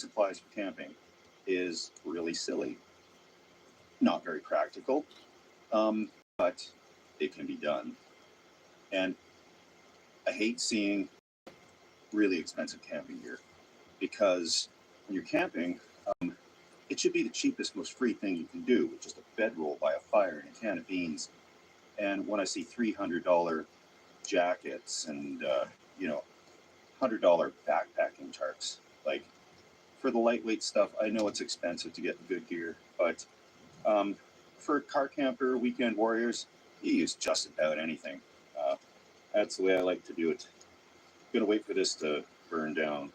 supplies for camping is really silly. Not very practical, but it can be done. And I hate seeing really expensive camping gear because when you're camping, it should be the cheapest, most free thing you can do, with just a bedroll by a fire and a can of beans. And when I see $300 jackets and $100 backpacking tarps, like, for the lightweight stuff, I know it's expensive to get the good gear, but for car camper, weekend warriors, you use just about anything. That's the way I like to do it. I'm gonna wait for this to burn down.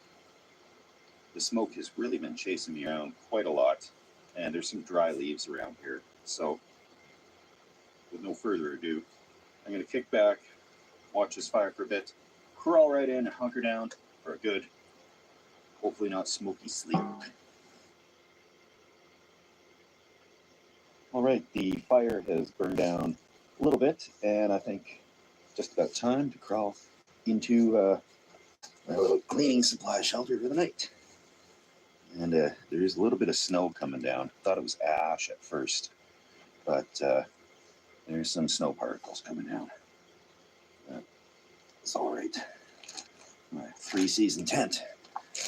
The smoke has really been chasing me around quite a lot, and there's some dry leaves around here. So with no further ado, I'm gonna kick back, watch this fire for a bit, crawl right in and hunker down for a good, hopefully not smoky sleep. All right, the fire has burned down a little bit, and I think just about time to crawl into my little cleaning supply shelter for the night. And there is a little bit of snow coming down. Thought it was ash at first, but there's some snow particles coming down. It's all right. My 3-season tent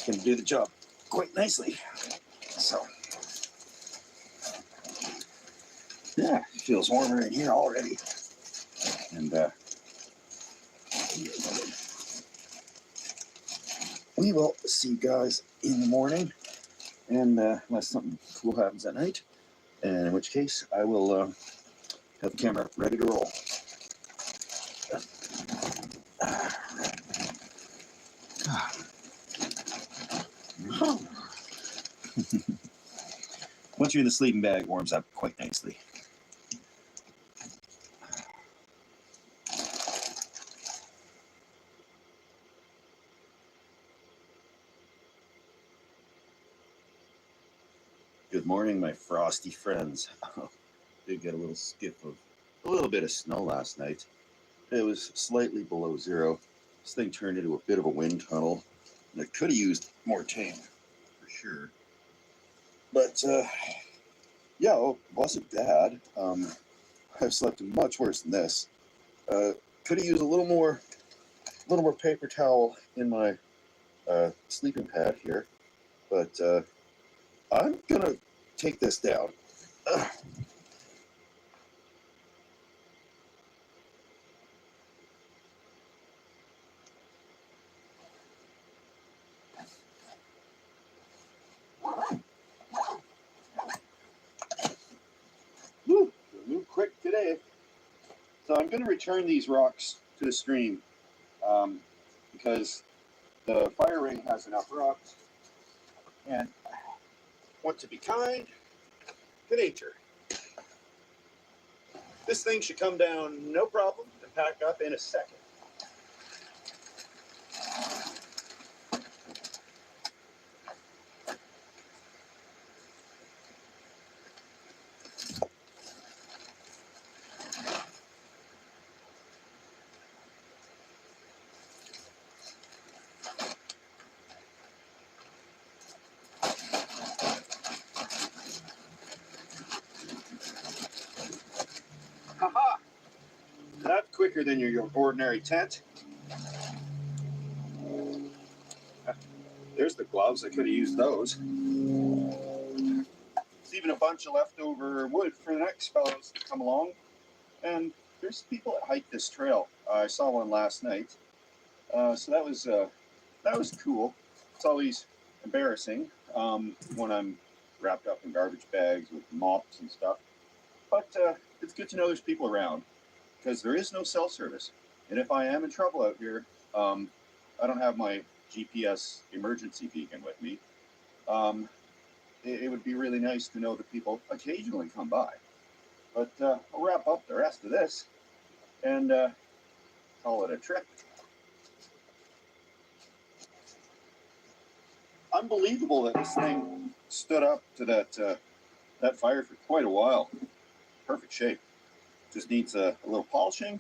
can do the job quite nicely. So, yeah, it feels warmer in here already. And we will see you guys in the morning, and unless something cool happens at night, and in which case I will have the camera ready to roll. Once you're in the sleeping bag, it warms up quite nicely. Good morning, my frosty friends. Did get a little skip of a little bit of snow last night. It was slightly below zero. This thing turned into a bit of a wind tunnel, and it could have used more tape for sure. But yeah, it wasn't bad. I've slept much worse than this. Could have used a little more paper towel in my sleeping pad here, but I'm gonna take this down. Woo, move quick today. So I'm going to return these rocks to the stream because the fire ring has enough rocks, and I want to be kind to nature. This thing should come down no problem and pack up in a second. Haha! That's quicker than your ordinary tent. There's the gloves. I could have used those. There's even a bunch of leftover wood for the next fellows to come along. And there's people that hike this trail. I saw one last night. So that was cool. It's always embarrassing when I'm wrapped up in garbage bags with mops and stuff. But it's good to know there's people around, because there is no cell service. And if I am in trouble out here, I don't have my GPS emergency beacon with me. It would be really nice to know that people occasionally come by. But I'll wrap up the rest of this and call it a trip. Unbelievable that this thing stood up to that fire for quite a while. Perfect shape. Just needs a little polishing.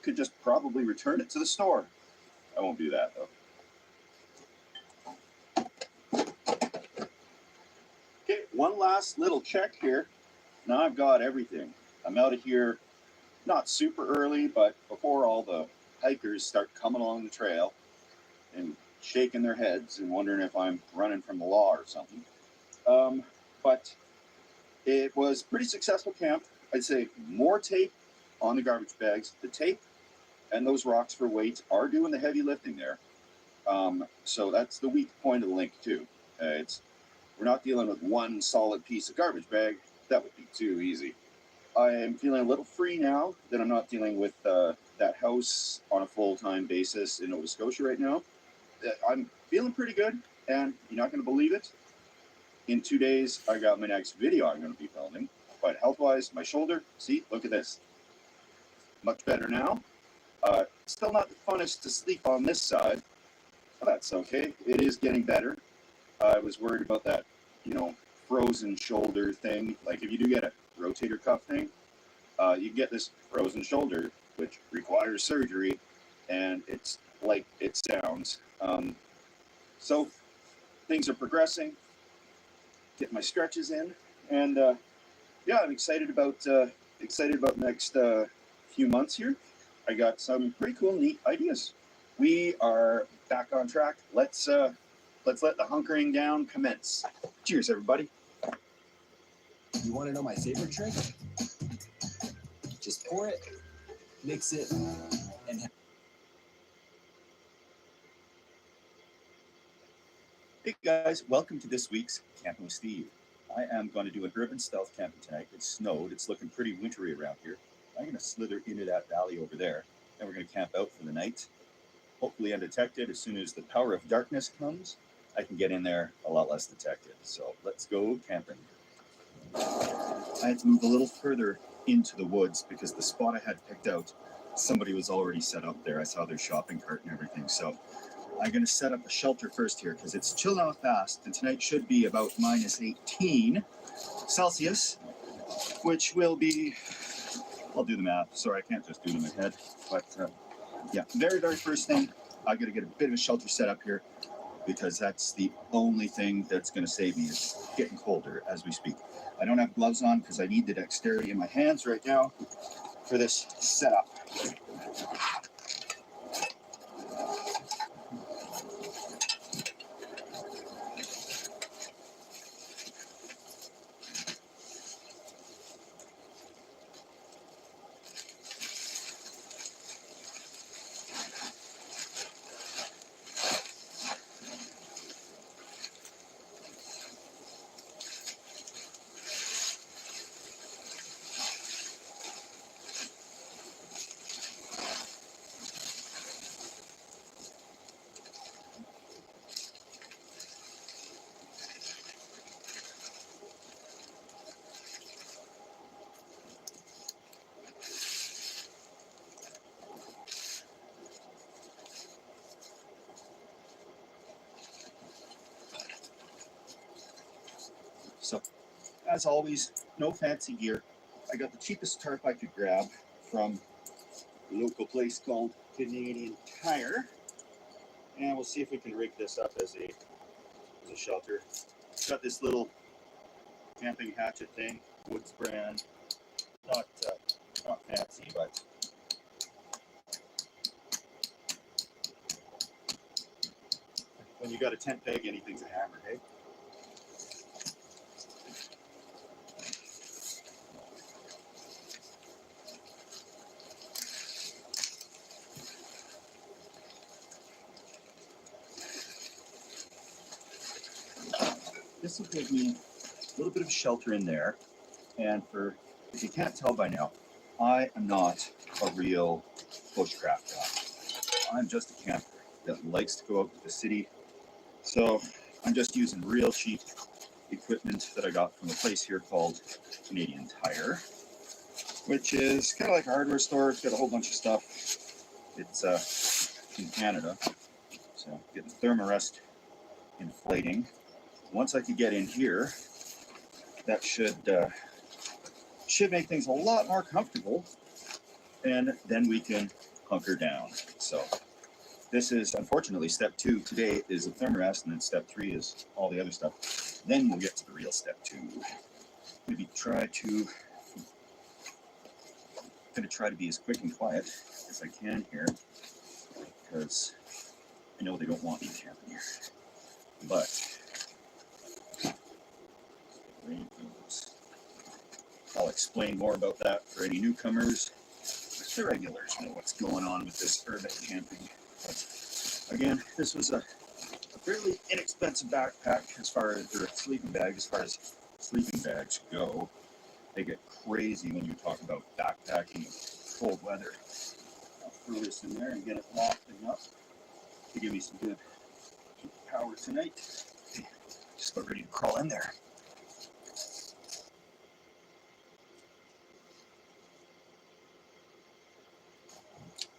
Could just probably return it to the store. I won't do that though. one last little check here. Now I've got everything. I'm out of here not super early, but before all the hikers start coming along the trail and shaking their heads and wondering if I'm running from the law or something. But it was a pretty successful camp. I'd say more tape on the garbage bags. The tape and those rocks for weights are doing the heavy lifting there. So that's the weak point of the link too. We're not dealing with one solid piece of garbage bag. That would be too easy. I am feeling a little free now that I'm not dealing with that house on a full-time basis in Nova Scotia right now. I'm feeling pretty good, and you're not going to believe it. In 2 days, I got my next video I'm going to be filming. But health-wise, my shoulder, see, look at this. Much better now. Still not the funnest to sleep on this side. But that's okay. It is getting better. I was worried about that, frozen shoulder thing. Like if you do get a rotator cuff thing, you get this frozen shoulder, which requires surgery, and it's like it sounds. So things are progressing. Get my stretches in, and yeah, I'm excited about the next few months here. I got some pretty cool, neat ideas. We are back on track. Let's let the hunkering down commence. Cheers, everybody. You want to know my favorite trick? Just pour it, mix it, and Hey guys, welcome to this week's Camping with Steve. I am going to do an urban stealth camping tonight. It snowed. It's looking pretty wintry around here. I'm going to slither into that valley over there, and we're going to camp out for the night. Hopefully undetected. As soon as the power of darkness comes, I can get in there a lot less detected. So let's go camping. I had to move a little further into the woods because the spot I had picked out, somebody was already set up there. I saw their shopping cart and everything. So I'm going to set up a shelter first here because it's chilling out fast, and tonight should be about minus 18 Celsius, which will be, I'll do the math. Sorry, I can't just do it in my head. But yeah, very, very first thing, I got to get a bit of a shelter set up here because that's the only thing that's going to save me. It's getting colder as we speak. I don't have gloves on because I need the dexterity in my hands right now for this setup. So, as always, no fancy gear. I got the cheapest tarp I could grab from a local place called Canadian Tire. And we'll see if we can rig this up as a shelter. It's got this little camping hatchet thing, Woods brand. Not fancy, but when you got a tent peg, anything's a hammer, hey? This will give me a little bit of shelter in there. And if you can't tell by now, I am not a real bushcraft guy. I'm just a camper that likes to go out to the city. So I'm just using real cheap equipment that I got from a place here called Canadian Tire, which is kind of like a hardware store. It's got a whole bunch of stuff. It's in Canada. So getting the thermarest inflating. Once I could get in here, that should make things a lot more comfortable, and then we can hunker down. So this is unfortunately step 2 today is the thermarest, and then step 3 is all the other stuff. Then we'll get to the real step 2. Maybe going to try to be as quick and quiet as I can here, because I know they don't want me camping here. But there it goes. I'll explain more about that for any newcomers. The regulars know what's going on with this urban camping. But again, this was a fairly inexpensive backpack as far as, or a sleeping bag as far as sleeping bags go. They get crazy when you talk about backpacking in cold weather. I'll throw this in there and get it locked up to give me some good power tonight. Just about ready to crawl in there.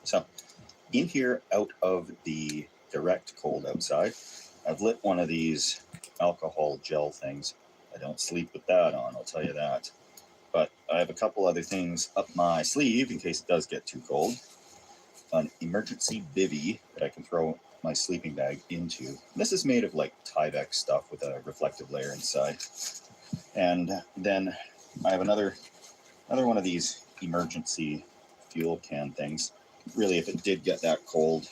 So, in here, out of the direct cold outside, I've lit one of these alcohol gel things. I don't sleep with that on, I'll tell you that. But I have a couple other things up my sleeve in case it does get too cold. An emergency bivvy that I can throw my sleeping bag into. This is made of like Tyvek stuff with a reflective layer inside. And then I have another one of these emergency fuel can things. Really, if it did get that cold,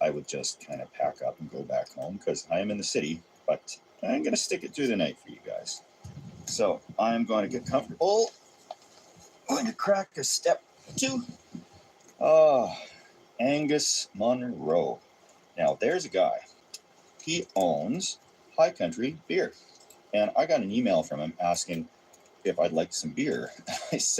I would just kind of pack up and go back home because I am in the city, but I'm going to stick it through the night for you guys. So I'm going to get comfortable. I'm going to crack a step 2. Oh, Angus Monroe. Now, there's a guy. He owns High Country Beer. And I got an email from him asking if I'd like some beer. I said,